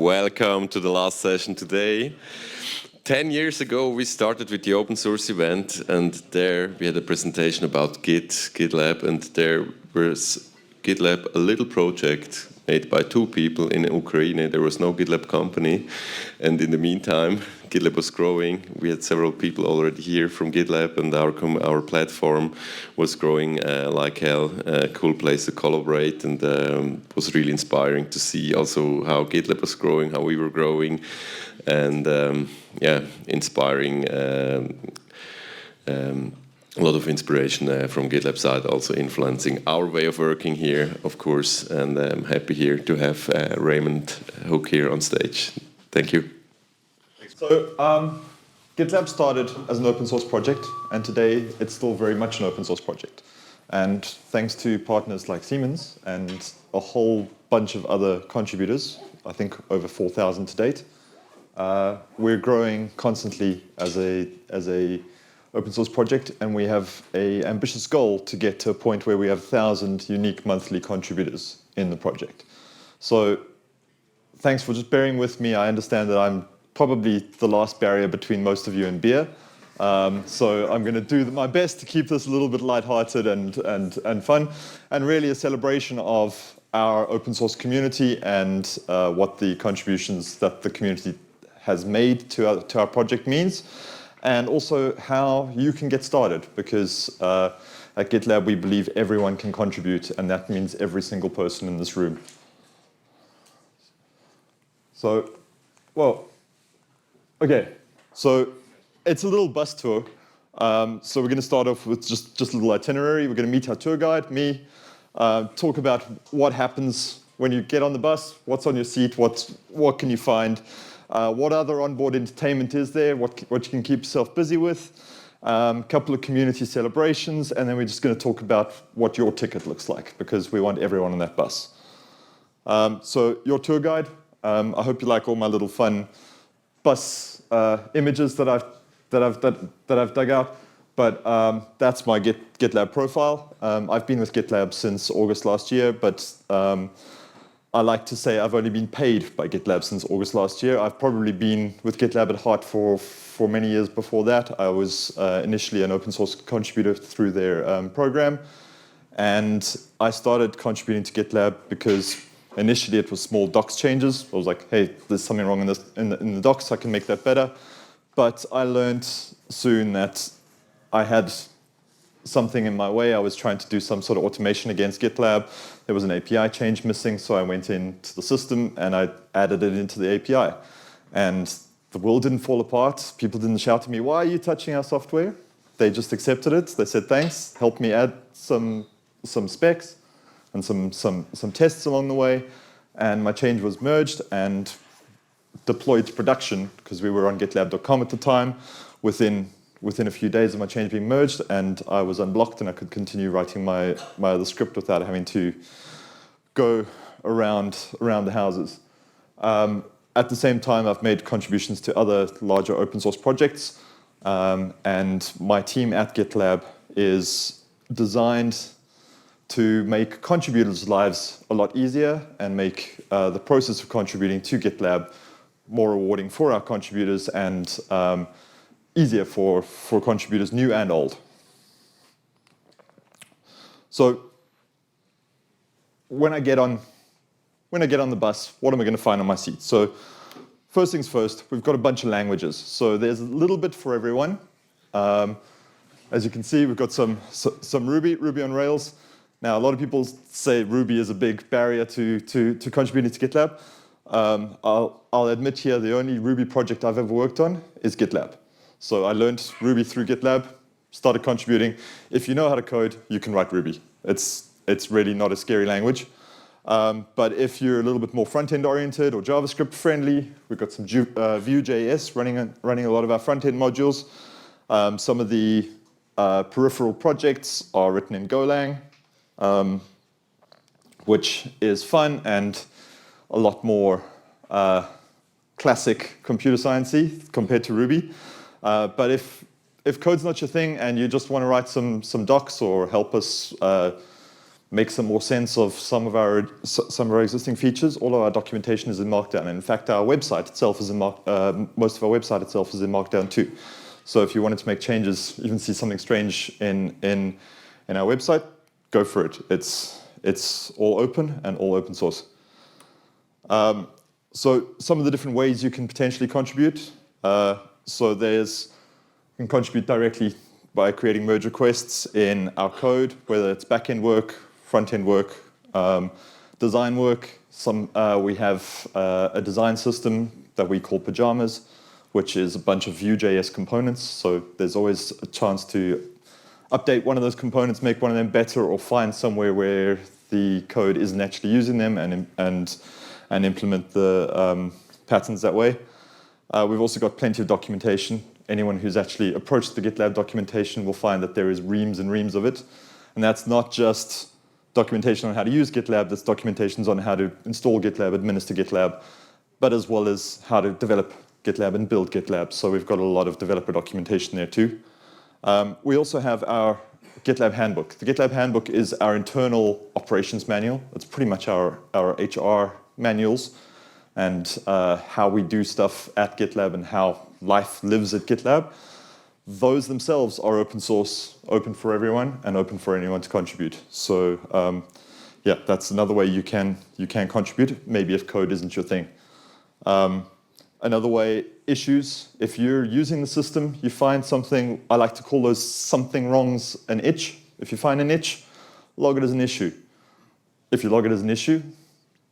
Welcome to the last session today. 10 years ago, we started with the open source event, and there we had a presentation about GitLab, and there was GitLab, a little project made by 2 people in Ukraine. There was no GitLab company, and in the meantime, GitLab was growing. We had several people already here from GitLab, and our platform was growing like hell. A cool place to collaborate, and was really inspiring to see also how GitLab was growing, how we were growing, and inspiring. A lot of inspiration from GitLab side, also influencing our way of working here, of course. And I'm happy here to have Raimund Hook here on stage. Thank you. So GitLab started as an open source project, and today it's still very much an open source project. And thanks to partners like Siemens and a whole bunch of other contributors, I think over 4,000 to date, we're growing constantly as a open source project, and we have an ambitious goal to get to a point where we have 1,000 unique monthly contributors in the project. So thanks for just bearing with me. I understand that I'm probably the last barrier between most of you and beer. So I'm going to do my best to keep this a little bit lighthearted and fun, and really a celebration of our open source community and what the contributions that the community has made to our project means. And also how you can get started, because at GitLab we believe everyone can contribute, and that means every single person in this room. So, so it's a little bus tour. So we're going to start off with just a little itinerary. We're going to meet our tour guide, me, talk about what happens when you get on the bus, what's on your seat, what can you find, what other onboard entertainment is there, what you can keep yourself busy with, a couple of community celebrations, and then we're just going to talk about what your ticket looks like, because we want everyone on that bus. So your tour guide, I hope you like all my little fun bus images that I've dug out, but that's my GitLab profile. I've been with GitLab since August last year, but I like to say I've only been paid by GitLab since August last year. I've probably been with GitLab at heart for many years before that. I was initially an open source contributor through their program. And I started contributing to GitLab because initially it was small docs changes. I was like, hey, there's something wrong in the docs, I can make that better. But I learned soon that I had something in my way. I was trying to do some sort of automation against GitLab. There was an API change missing, so I went into the system and I added it into the API. And the world didn't fall apart. People didn't shout at me, why are you touching our software? They just accepted it. They said, thanks, helped me add some specs and some tests along the way. And my change was merged and deployed to production, because we were on GitLab.com at the time, within a few days of my change being merged, and I was unblocked and I could continue writing my other script without having to go around the houses. At the same time, I've made contributions to other larger open source projects, and my team at GitLab is designed to make contributors' lives a lot easier and make the process of contributing to GitLab more rewarding for our contributors and easier for contributors, new and old. So when I get on the bus, what am I going to find on my seat? So first things first, we've got a bunch of languages. So there's a little bit for everyone. As you can see, we've got some Ruby on Rails. Now, a lot of people say Ruby is a big barrier to contributing to GitLab. I'll admit here, the only Ruby project I've ever worked on is GitLab. So I learned Ruby through GitLab, started contributing. If you know how to code, you can write Ruby. It's really not a scary language. But if you're a little bit more front-end oriented or JavaScript friendly, we've got some Vue.js running a lot of our front-end modules. Some of the peripheral projects are written in Golang, which is fun and a lot more classic computer sciencey compared to Ruby. But if code's not your thing and you just want to write some docs or help us make some more sense of some of our existing features, all of our documentation is in Markdown. And in fact, our website itself is in most of our website itself is in Markdown too. So if you wanted to make changes, even see something strange in our website, go for it. It's all open and all open source. So some of the different ways you can potentially contribute. So you can contribute directly by creating merge requests in our code, whether it's back-end work, front-end work, design work. We have a design system that we call Pajamas, which is a bunch of Vue.js components. So there's always a chance to update one of those components, make one of them better, or find somewhere where the code isn't actually using them and implement the patterns that way. We've also got plenty of documentation. Anyone who's actually approached the GitLab documentation will find that there is reams and reams of it. And that's not just documentation on how to use GitLab, that's documentations on how to install GitLab, administer GitLab, but as well as how to develop GitLab and build GitLab. So we've got a lot of developer documentation there too. We also have our GitLab handbook. The GitLab handbook is our internal operations manual. It's pretty much our HR manuals and how we do stuff at GitLab and how life lives at GitLab. Those themselves are open source, open for everyone, and open for anyone to contribute. So yeah, that's another way you can contribute, maybe if code isn't your thing. Another way, issues. If you're using the system, you find something, I like to call those something wrongs an itch. If you find an itch, log it as an issue. If you log it as an issue,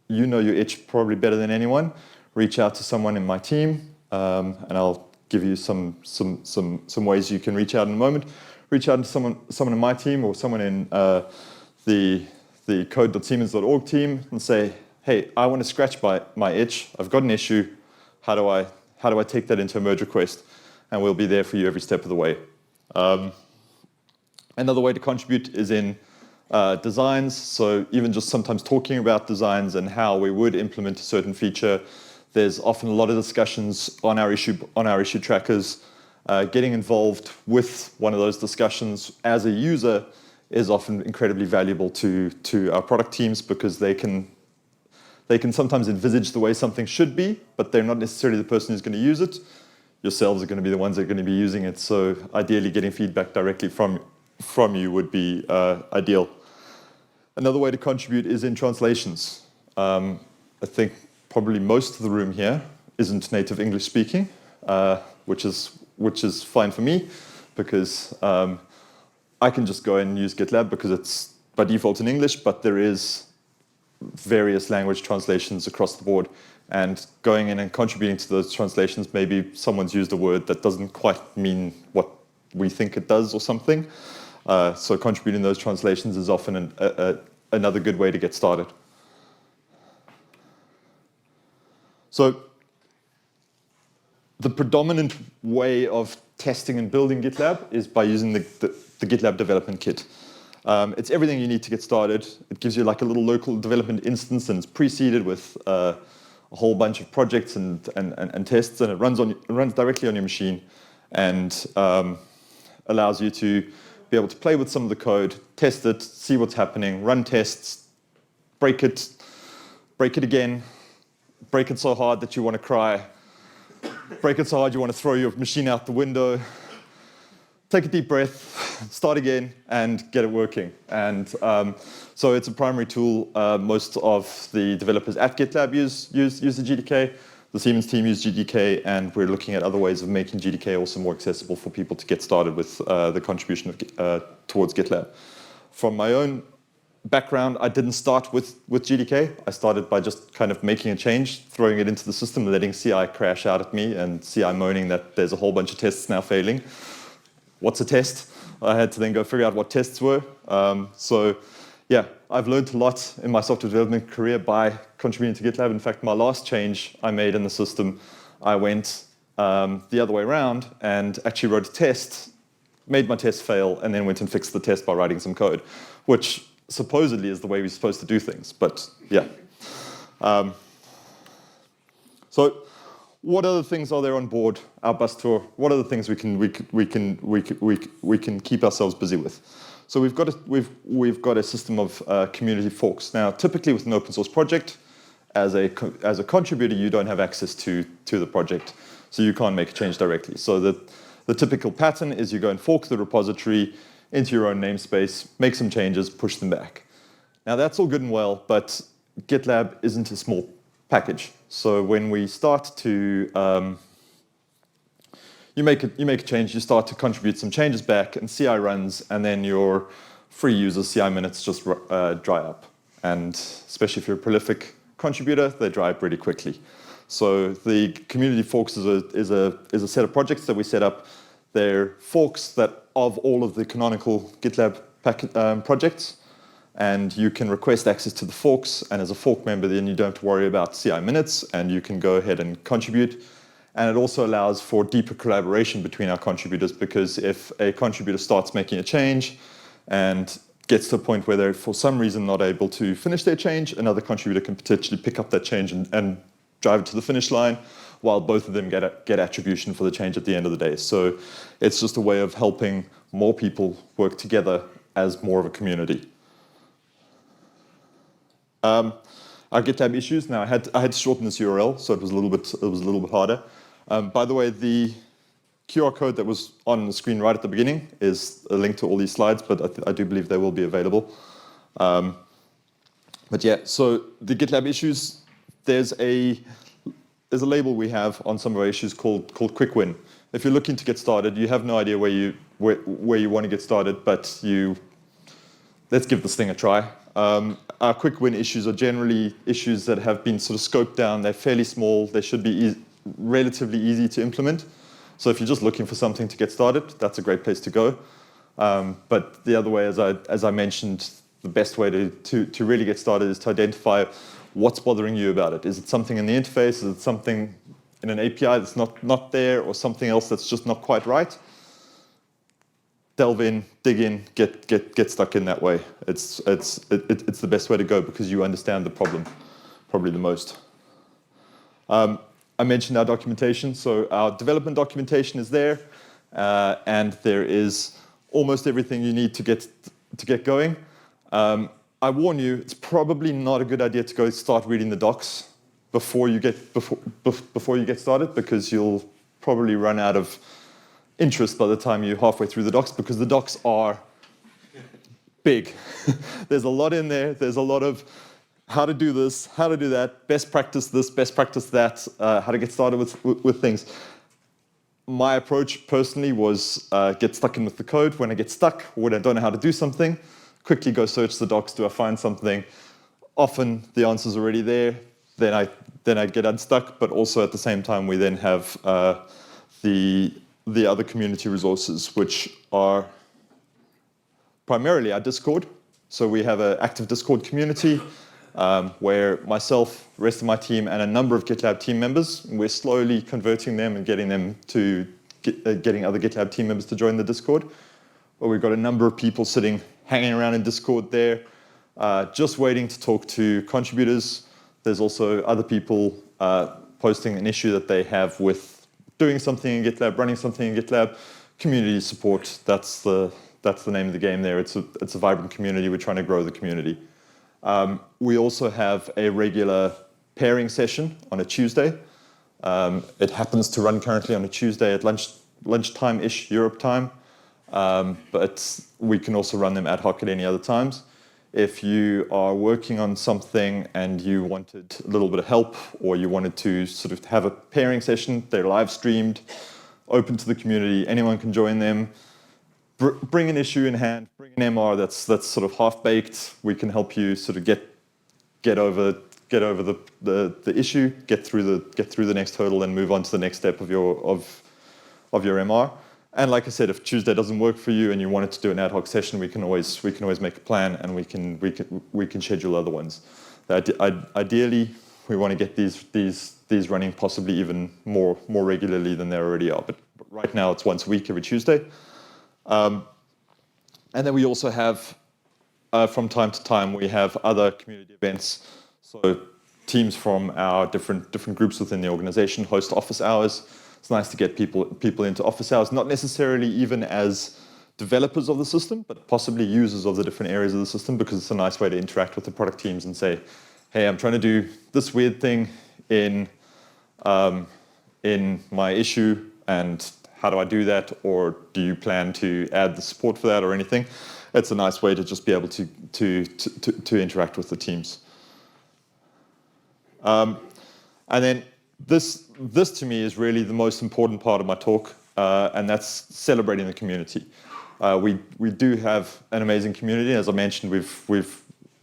you know your itch probably better than anyone. Reach out to someone in my team, and I'll give you some ways you can reach out in a moment. Reach out to someone in my team or someone in the code.siemens.org team and say, hey, I want to scratch my itch. I've got an issue. How do I take that into a merge request? And we'll be there for you every step of the way. Another way to contribute is in designs. So even just sometimes talking about designs and how we would implement a certain feature. There's often a lot of discussions on our issue trackers. Getting involved with one of those discussions as a user is often incredibly valuable to our product teams because they can sometimes envisage the way something should be, but they're not necessarily the person who's going to use it. Yourselves are going to be the ones that are going to be using it. So ideally, getting feedback directly from you would be ideal. Another way to contribute is in translations. I think probably most of the room here isn't native English speaking, which is fine for me because I can just go and use GitLab because it's by default in English, but there is various language translations across the board, and going in and contributing to those translations, maybe someone's used a word that doesn't quite mean what we think it does or something. So contributing those translations is often another good way to get started. So the predominant way of testing and building GitLab is by using the GitLab Development Kit. It's everything you need to get started. It gives you like a little local development instance, and it's preceded with a whole bunch of projects and tests, and it runs directly on your machine and allows you to be able to play with some of the code, test it, see what's happening, run tests, break it again, break it so hard that you want to cry, break it so hard you want to throw your machine out the window, take a deep breath, start again, and get it working. And so it's a primary tool. Most of the developers at GitLab use the GDK. The Siemens team use GDK, and we're looking at other ways of making GDK also more accessible for people to get started with the contribution towards GitLab. From my own background, I didn't start with GDK. I started by just kind of making a change, throwing it into the system, letting CI crash out at me, and CI moaning that there's a whole bunch of tests now failing. What's a test? I had to then go figure out what tests were. So yeah, I've learned a lot in my software development career by contributing to GitLab. In fact, my last change I made in the system, I went the other way around and actually wrote a test, made my test fail, and then went and fixed the test by writing some code, which supposedly is the way we're supposed to do things. But yeah. So what other things are there on board our bus tour? What are the things we can keep ourselves busy with? So we've got a system of community forks. Now, typically with an open source project, as a contributor, you don't have access to the project, so you can't make a change directly. So the typical pattern is you go and fork the repository into your own namespace, make some changes, push them back. Now that's all good and well, but GitLab isn't a small package. So when we start to you make a change, you start to contribute some changes back, and CI runs, and then your free user CI minutes just dry up. And especially if you're a prolific contributor, they dry up really quickly. So the community forks is a set of projects that we set up. They're forks that of all of the canonical GitLab projects, and you can request access to the forks. And as a fork member, then you don't have to worry about CI minutes, and you can go ahead and contribute. And it also allows for deeper collaboration between our contributors, because if a contributor starts making a change and gets to a point where they're for some reason not able to finish their change, another contributor can potentially pick up that change and drive it to the finish line, while both of them get attribution for the change at the end of the day. So it's just a way of helping more people work together as more of a community. Our GitLab issues. Now I had to shorten this URL, so it was a little bit harder. By the way, the QR code that was on the screen right at the beginning is a link to all these slides, but I do believe they will be available. But yeah, so the GitLab issues, there's a label we have on some of our issues called Quick Win. If you're looking to get started, you have no idea where you want to get started, but let's give this thing a try. Our Quick Win issues are generally issues that have been sort of scoped down. They're fairly small. They should be relatively easy to implement. So if you're just looking for something to get started, that's a great place to go. But the other way, as I mentioned, the best way to really get started is to identify what's bothering you about it. Is it something in the interface? Is it something in an API that's not there, or something else that's just not quite right? Delve in, dig in, get stuck in that way. It's the best way to go, because you understand the problem probably the most. I mentioned our documentation. So our development documentation is there, and there is almost everything you need to get going. I warn you, it's probably not a good idea to go start reading the docs before you get started, because you'll probably run out of interest by the time you're halfway through the docs, because the docs are big. There's a lot in there. There's a lot of how to do this, how to do that, best practice this, best practice that, how to get started with things. My approach personally was get stuck in with the code. When I get stuck, or when I don't know how to do something, quickly go search the docs. Do I find something? Often the answer's already there. Then I get unstuck, but also at the same time we then have the other community resources, which are primarily our Discord. So we have an active Discord community where myself, the rest of my team, and a number of GitLab team members, we're slowly converting them and getting them to getting other GitLab team members to join the Discord. But we've got a number of people hanging around in Discord there, just waiting to talk to contributors. There's also other people posting an issue that they have with doing something in GitLab, running something in GitLab. Community support, that's the name of the game there. It's a vibrant community. We're trying to grow the community. We also have a regular pairing session on a Tuesday. It happens to run currently on a Tuesday at lunchtime-ish Europe time, but we can also run them ad hoc at any other times. If you are working on something and you wanted a little bit of help, or you wanted to sort of have a pairing session, they're live streamed, open to the community, anyone can join them. Bring an issue in hand, bring an MR that's sort of half-baked. We can help you sort of get over the issue, get through the next hurdle, and move on to the next step of your MR. And like I said, if Tuesday doesn't work for you and you wanted to do an ad hoc session, we can always make a plan, and we can schedule other ones. Ideally, we want to get these running possibly even more regularly than they already are. But right now it's once a week, every Tuesday. And then we also have, from time to time, we have other community events. So teams from our different groups within the organization host office hours. It's nice to get people into office hours, not necessarily even as developers of the system, but possibly users of the different areas of the system, because it's a nice way to interact with the product teams and say, hey, I'm trying to do this weird thing in my issue, and how do I do that? Or do you plan to add the support for that or anything? It's a nice way to just be able to interact with the teams. And then this to me is really the most important part of my talk, and that's celebrating the community. We do have an amazing community. As I mentioned,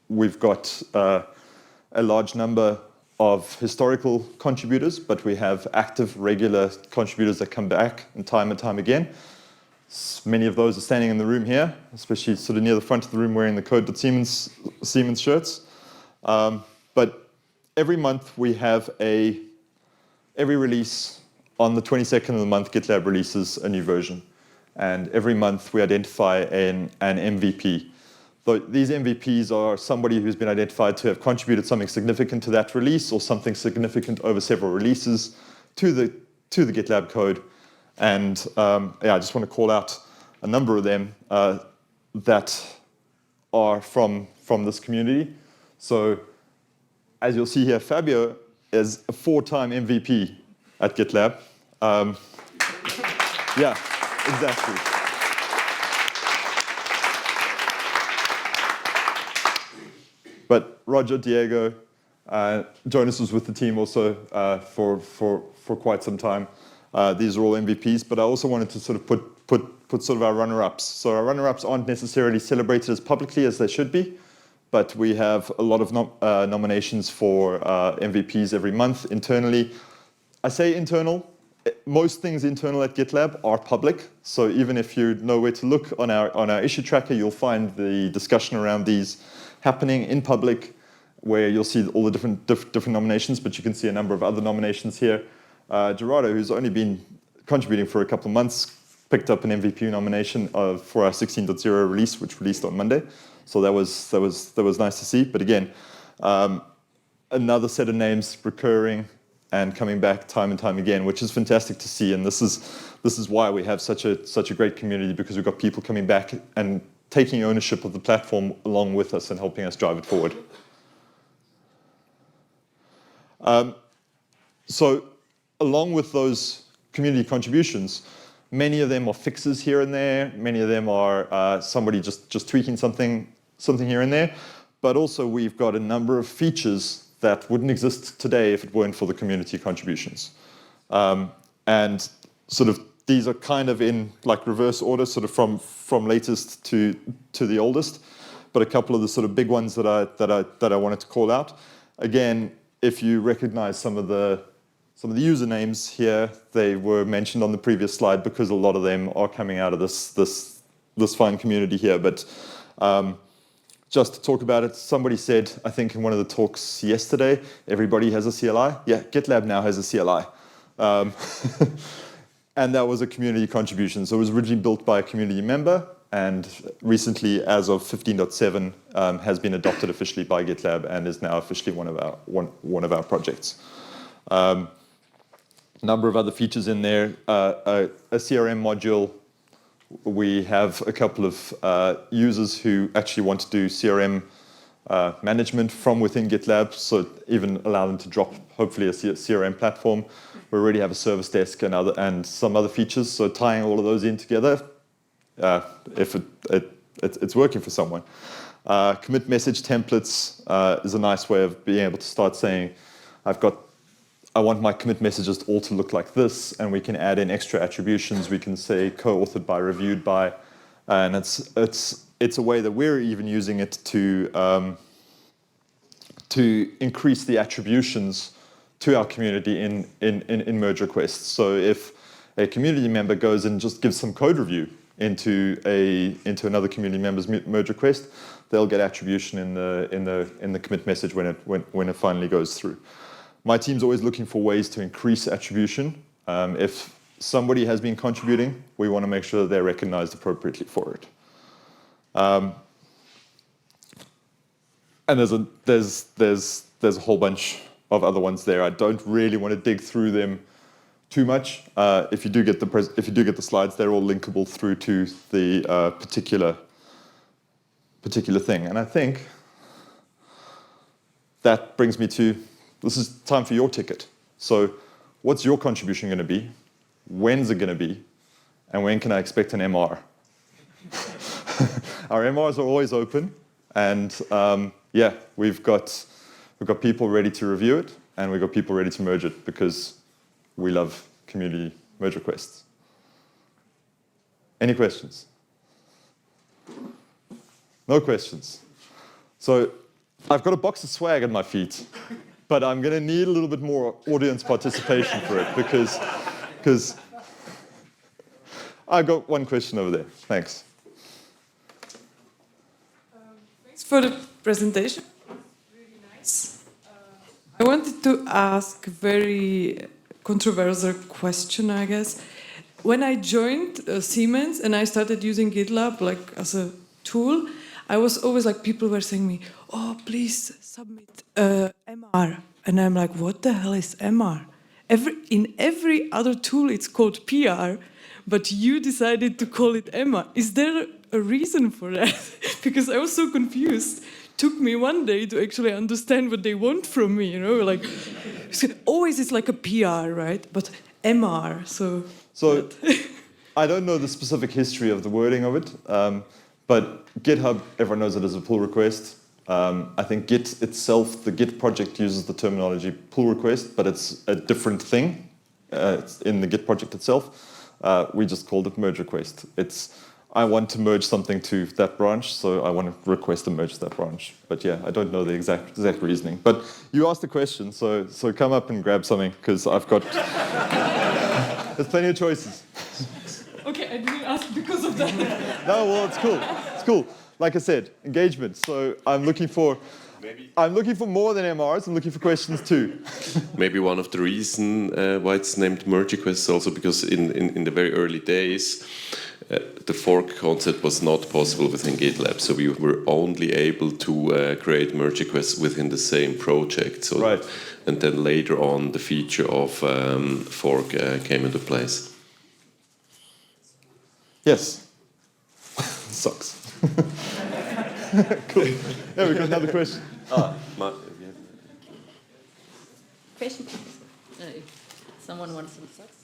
we've got a large number of historical contributors, but we have active, regular contributors that come back and time again. Many of those are standing in the room here, especially sort of near the front of the room wearing the code.Siemens shirts. But every month we have every release on the 22nd of the month, GitLab releases a new version. And every month we identify an MVP. These MVPs are somebody who's been identified to have contributed something significant to that release or something significant over several releases to the GitLab code. And I just want to call out a number of them that are from this community. So as you'll see here, Fabio is a 4-time MVP at GitLab. Yeah, exactly. But Roger, Diego, Jonas was with the team also for quite some time. These are all MVPs, but I also wanted to sort of put sort of our runner-ups. So our runner-ups aren't necessarily celebrated as publicly as they should be, but we have a lot of nominations for MVPs every month internally. I say internal. Most things internal at GitLab are public. So even if you know where to look on our issue tracker, you'll find the discussion around these happening in public, where you'll see all the different nominations, but you can see a number of other nominations here. Gerardo, who's only been contributing for a couple of months, picked up an MVP nomination for our 16.0 release, which released on Monday. So that was nice to see. But again, another set of names recurring and coming back time and time again, which is fantastic to see. And this is why we have such a great community, because we've got people coming back and taking ownership of the platform along with us and helping us drive it forward. So along with those community contributions, many of them are fixes here and there. Many of them are somebody just tweaking something here and there. But also we've got a number of features that wouldn't exist today if it weren't for the community contributions. And sort of these are kind of in like reverse order, sort of from latest to the oldest. But a couple of the sort of big ones that I wanted to call out. Again, if you recognize some of the usernames here, they were mentioned on the previous slide because a lot of them are coming out of this fine community here. But just to talk about it, somebody said, I think in one of the talks yesterday, everybody has a CLI. Yeah, GitLab now has a CLI. And that was a community contribution. So it was originally built by a community member, and recently, as of 15.7, has been adopted officially by GitLab and is now officially one of our projects. Number of other features in there, a CRM module. We have a couple of users who actually want to do CRM management from within GitLab, so even allow them to drop, hopefully, a CRM platform. We already have a service desk and some other features, so tying all of those in together, if it's working for someone. Commit message templates is a nice way of being able to start saying, I want my commit messages all to look like this, and we can add in extra attributions. We can say co-authored by, reviewed by, and it's a way that we're even using it to increase the attributions to our community in merge requests. So if a community member goes and just gives some code review into another community member's merge request, they'll get attribution in the commit message when it finally goes through. My team's always looking for ways to increase attribution. If somebody has been contributing, we want to make sure that they're recognized appropriately for it. And there's a whole bunch of other ones there. I don't really want to dig through them too much. If you do get the slides, they're all linkable through to the particular thing. And I think that brings me to, this is time for your ticket. So what's your contribution going to be? When's it going to be? And when can I expect an MR? Our MRs are always open. And yeah, we've got people ready to review it, and we've got people ready to merge it, because we love community merge requests. Any questions? No questions. So I've got a box of swag at my feet, but I'm going to need a little bit more audience participation for it, because I've got one question over there. Thanks. Thanks for the presentation. Really nice. I wanted to ask a very controversial question, I guess. When I joined Siemens and I started using GitLab like as a tool, I was always like, people were saying me, oh, please submit MR. And I'm like, what the hell is MR? In every other tool, it's called PR, but you decided to call it MR. Is there a reason for that? Because I was so confused. Took me one day to actually understand what they want from me, you know, like, always it's like a PR, right? But MR, so I don't know the specific history of the wording of it, but GitHub, everyone knows it as a pull request. I think Git itself, the Git project uses the terminology pull request, but it's a different thing. It's in the Git project itself. We just called it merge request. I want to merge something to that branch, so I want to request a merge to that branch. But yeah, I don't know the exact reasoning. But you asked the question, so come up and grab something, because I've got there's plenty of choices. Okay, I didn't ask because of that. No, well, it's cool. It's cool. Like I said, engagement. So I'm looking for more than MRs. I'm looking for questions too. Maybe one of the reasons why it's named merge request is also because in the very early days, the fork concept was not possible within GitLab, so we were only able to create merge requests within the same project. So right. And then later on, the feature of fork came into place. Yes. Sucks. Cool. Yeah, we got another question. Question? No. Someone wants some socks?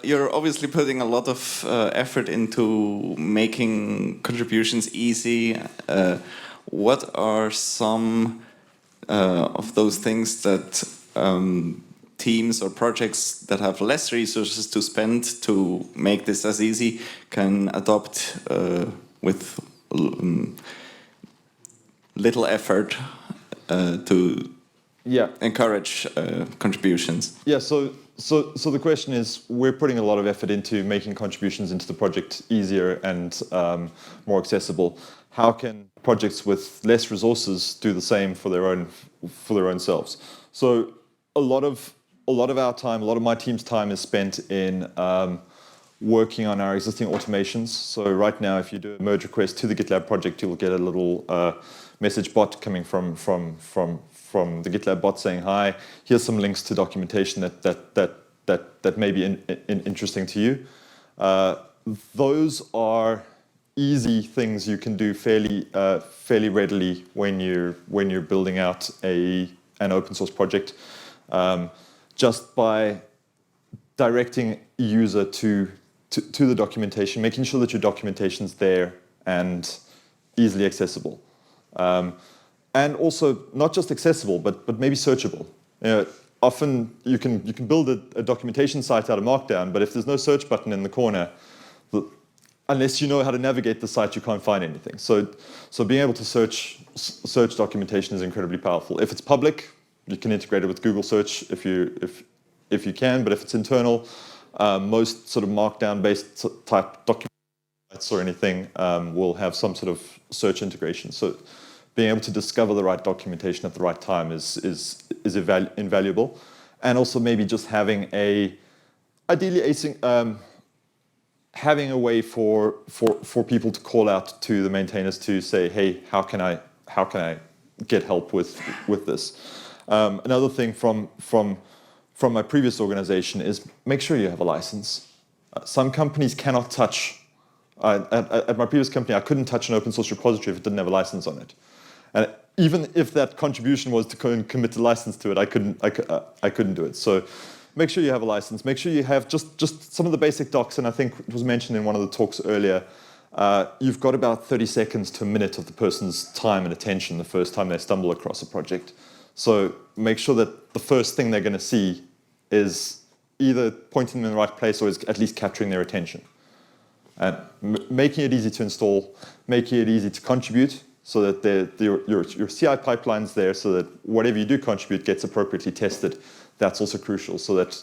You're obviously putting a lot of effort into making contributions easy. What are some of those things that teams or projects that have less resources to spend to make this as easy can adopt with little effort to encourage contributions? Yeah, so the question is, we're putting a lot of effort into making contributions into the project easier and more accessible. How can projects with less resources do the same for their own selves? So a lot of our time, a lot of my team's time is spent in working on our existing automations. So right now, if you do a merge request to the GitLab project, you'll get a little message bot coming from the GitLab bot saying, "Hi, here's some links to documentation that may be interesting to you." Those are easy things you can do fairly readily when you're building out an open source project, just by directing a user to the documentation, making sure that your documentation's there and easily accessible. And also not just accessible, but maybe searchable. Often you can build a documentation site out of Markdown, but if there's no search button in the corner, unless you know how to navigate the site, you can't find anything. So being able to search documentation is incredibly powerful. If it's public, you can integrate it with Google Search if you can, but if it's internal, most sort of Markdown-based type documents or anything will have some sort of search integration. So being able to discover the right documentation at the right time is invaluable. And also maybe just having having a way for people to call out to the maintainers to say, hey, how can I get help with this? Another thing from from my previous organization is make sure you have a license. Some companies cannot touch. At my previous company, I couldn't touch an open source repository if it didn't have a license on it. And even if that contribution was to commit a license to it, I couldn't do it. So make sure you have a license. Make sure you have just some of the basic docs. And I think it was mentioned in one of the talks earlier. You've got about 30 seconds to a minute of the person's time and attention the first time they stumble across a project. So make sure that the first thing they're going to see is either pointing them in the right place or is at least capturing their attention. And making it easy to install, making it easy to contribute, so that your CI pipeline's there, so that whatever you do contribute gets appropriately tested. That's also crucial, so that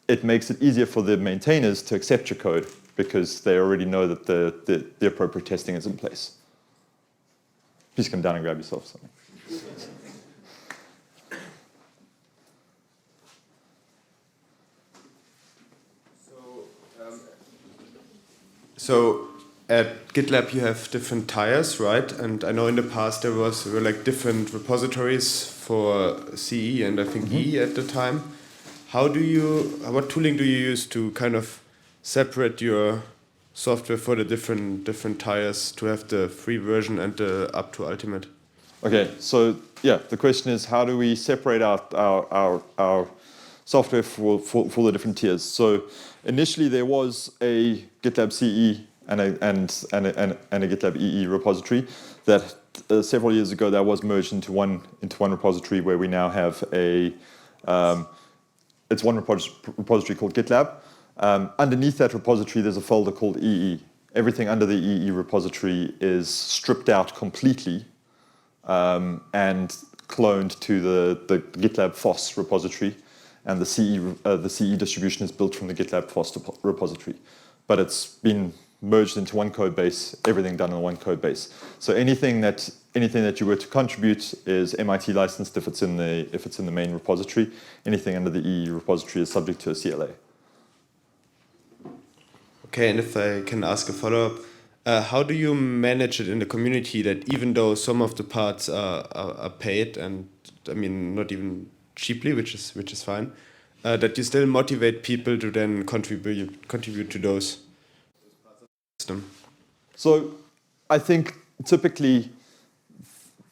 it makes it easier for the maintainers to accept your code, because they already know that the appropriate testing is in place. Please come down and grab yourself something. So at GitLab you have different tiers, right? And I know in the past there were like different repositories for CE and I think E at the time. What tooling do you use to kind of separate your software for the different tiers to have the free version and the up to ultimate? Okay, so yeah, the question is how do we separate out our software for the different tiers? So initially there was a GitLab CE and a GitLab EE repository that several years ago that was merged into one repository where we now have it's one repository called GitLab. Underneath that repository there's a folder called EE. Everything under the EE repository is stripped out completely and cloned to the GitLab FOSS repository, and the CE distribution is built from the GitLab FOSS repository. But it's been merged into one code base, everything done in one code base. So anything that you were to contribute is MIT licensed if it's in the main repository. Anything under the EE repository is subject to a CLA. Okay, and if I can ask a follow-up, how do you manage it in the community that even though some of the parts are paid, and I mean not even cheaply, which is fine, that you still motivate people to then contribute to those parts of the system? So I think typically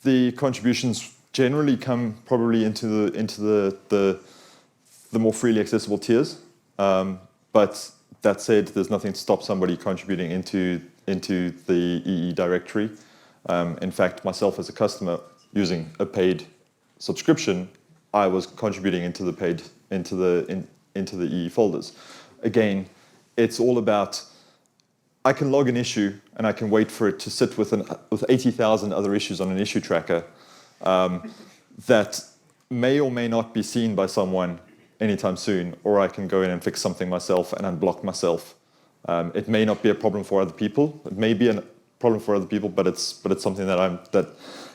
the contributions generally come probably into the more freely accessible tiers, but that said, there's nothing to stop somebody contributing into the EE directory. In fact, myself as a customer using a paid subscription, I was contributing into the EE folders. Again, it's all about I can log an issue and I can wait for it to sit with 80,000 other issues on an issue tracker that may or may not be seen by someone anytime soon, or I can go in and fix something myself and unblock myself. It may not be a problem for other people. It may be a problem for other people, but it's something that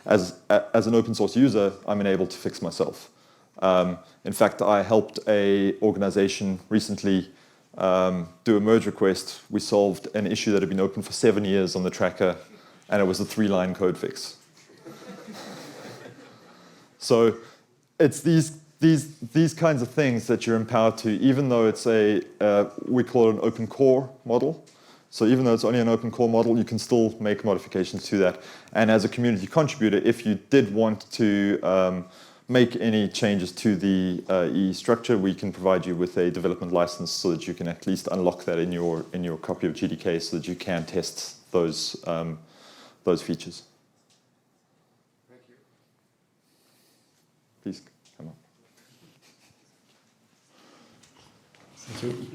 as an open source user, I'm enabled to fix myself. In fact, I helped a organization recently do a merge request. We solved an issue that had been open for 7 years on the tracker, and it was a 3-line code fix. So it's these kinds of things that you're empowered to, even though it's we call it an open core model. So even though it's only an open core model, you can still make modifications to that. And as a community contributor, if you did want to make any changes to the EE structure, we can provide you with a development license so that you can at least unlock that in your copy of GDK so that you can test those features. Thank you. Please come on.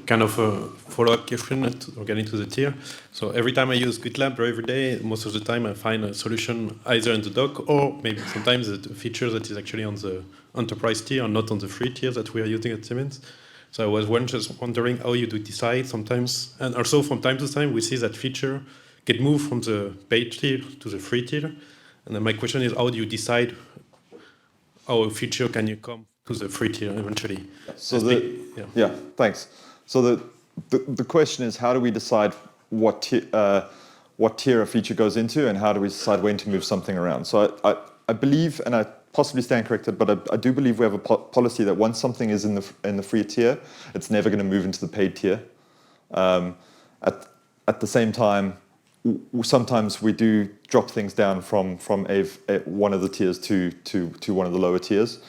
Kind of a follow-up question organic to the tier. So every time I use GitLab or every day, most of the time I find a solution either in the doc or maybe sometimes a feature that is actually on the enterprise tier and not on the free tier that we are using at Siemens. So I was just wondering how you do decide sometimes, and also from time to time we see that feature get moved from the paid tier to the free tier. And then my question is, how do you decide how a feature can you come to the free tier eventually? So thanks. So the question is, how do we decide what tier a feature goes into, and how do we decide when to move something around? So I believe, and possibly stand corrected, but I do believe we have a policy that once something is in the free tier, it's never going to move into the paid tier. At the same time, sometimes we do drop things down from one of the tiers to one of the lower tiers.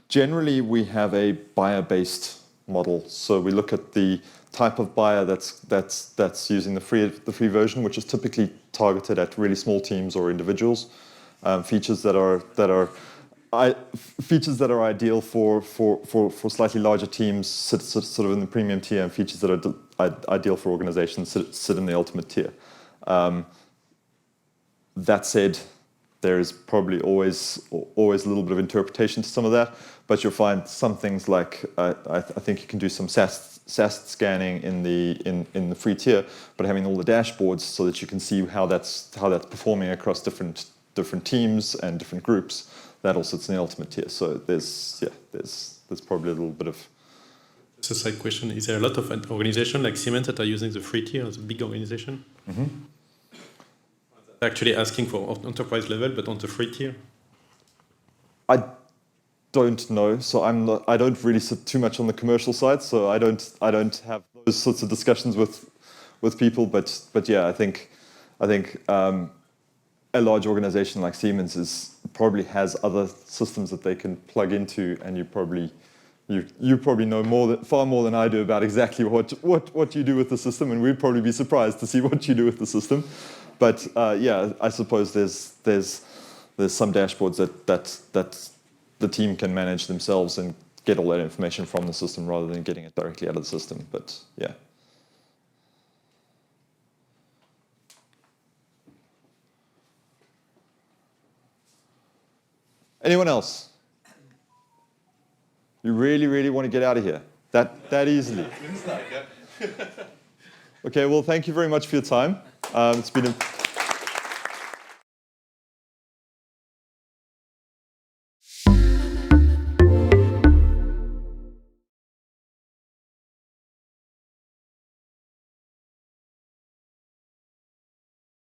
Generally, we have a buyer-based model, so we look at the type of buyer that's using the free version, which is typically targeted at really small teams or individuals. Features that are ideal for slightly larger teams sit sort of in the premium tier, and features that are ideal for organizations sit in the ultimate tier. That said, there is probably always a little bit of interpretation to some of that, but you'll find some things like I think you can do some SAST scanning in the free tier, but having all the dashboards so that you can see how that's performing across different teams and different groups, that all sits in the ultimate tier. So there's probably a little bit of. It's a side question. Is there a lot of organizations like Siemens that are using the free tier as a big organization? Mm-hmm. Actually asking for enterprise level, but on the free tier? I don't know. So I don't really sit too much on the commercial side. So I don't have those sorts of discussions with people. But yeah, I think a large organization like Siemens probably has other systems that they can plug into, and you probably know far more than I do about exactly what you do with the system, and we'd probably be surprised to see what you do with the system. But yeah, I suppose there's some dashboards that the team can manage themselves and get all that information from the system rather than getting it directly out of the system. But yeah. Anyone else? You really, really want to get out of here that easily? Okay, well, thank you very much for your time. It's been a